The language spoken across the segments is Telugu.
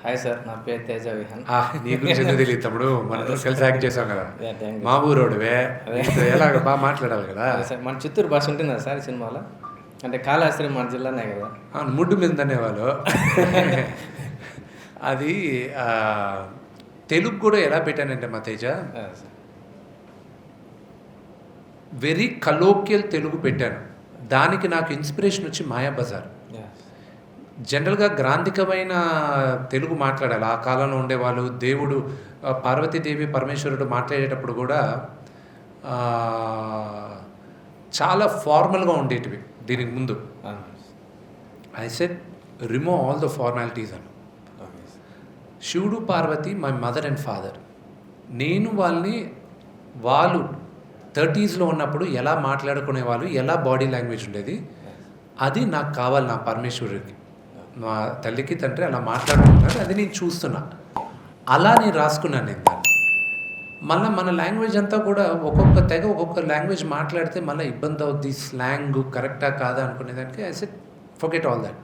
హాయ్ సార్, నా పేరు తేజ విహాన్. నీ గురించి ఎందుకు తెలియదు తమ్ముడు, మనం కలిసి యాక్ట్ చేసాం కదా. Thank you. మా ఊరోడువే, ఎలాగ బాగా మాట్లాడాలి కదా. అదే సార్, మన చిత్తూరు భాష ఉంటుందా సార్ ఈ సినిమాలో? అంటే కాళహస్తి మన జిల్లానే కదా. ముడ్డు మీద అనేవాళ్ళు. అది తెలుగు కూడా ఎలా పెట్టానంటే మా తేజ, అదే సార్. వెరీ కలోకియల్ తెలుగు పెట్టాను. దానికి నాకు ఇన్స్పిరేషన్ వచ్చి మాయాబజార్. జనరల్గా గ్రాంధికమైన తెలుగు మాట్లాడాలి. ఆ కాలంలో ఉండేవాళ్ళు దేవుడు పార్వతీదేవి పరమేశ్వరుడు మాట్లాడేటప్పుడు కూడా చాలా ఫార్మల్గా ఉండేటివి దీనికి ముందు. I said remove all the formalities అను. శివుడు Parvati my mother and father. నేను వాళ్ళు 30s ఉన్నప్పుడు ఎలా మాట్లాడుకునేవాళ్ళు, ఎలా బాడీ లాంగ్వేజ్ ఉండేది, అది నాకు కావాలి. నా పరమేశ్వరుడికి, మా తల్లికి తండ్రి అలా మాట్లాడుకుంటున్నారు, అది నేను చూస్తున్నా. అలా నేను రాసుకున్నాను నేను దాన్ని. మళ్ళీ మన లాంగ్వేజ్ అంతా కూడా ఒక్కొక్క తెగ ఒక్కొక్క లాంగ్వేజ్ మాట్లాడితే మళ్ళీ ఇబ్బంది అవుద్ది, స్లాంగ్ కరెక్టా కాదా అనుకునేదానికి I said forget all that.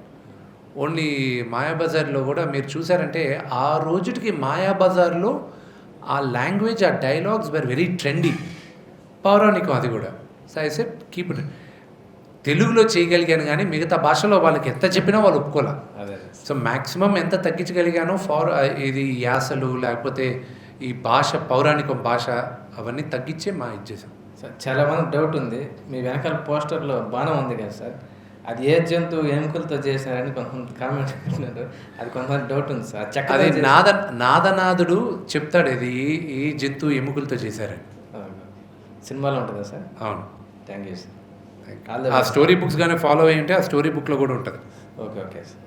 Only మాయాబజార్లో కూడా మీరు చూసారంటే ఆ రోజుటికి మాయాబజార్లో ఆ లాంగ్వేజ్, ఆ డైలాగ్స్ వర్ వెరీ ట్రెండీ, పౌరాణికం అది కూడా. So I said keep it. తెలుగులో చేయగలిగాను కానీ మిగతా భాషలో వాళ్ళకి ఎంత చెప్పినా వాళ్ళు ఒప్పుకోలే. సో మ్యాక్సిమం ఎంత తగ్గించగలిగానో ఇది యాసలు లేకపోతే ఈ భాష, పౌరాణికం భాష, అవన్నీ తగ్గించే ఇచ్చేసాం. సార్, చాలా మంది డౌట్ ఉంది, మీ వెనకాల పోస్టర్లో బాణం ఉంది కదా సార్, అది ఏ జంతువు ఎముకలతో చేసినారని కొంతమంది కామెంట్ పెట్టినారు. అది కొంతమంది డౌట్ ఉంది సార్. అది నాదనాథుడు చెప్తాడు, ఇది ఈ జంతువు ఎముకలతో చేశారని. సినిమాలో ఉంటుందా సార్? అవును. Thank you sir. ఆ స్టోరీ బుక్స్ కానీ ఫాలో అయ్యి ఉంటే ఆ స్టోరీ బుక్లో కూడా ఉంటుంది. Okay okay sir.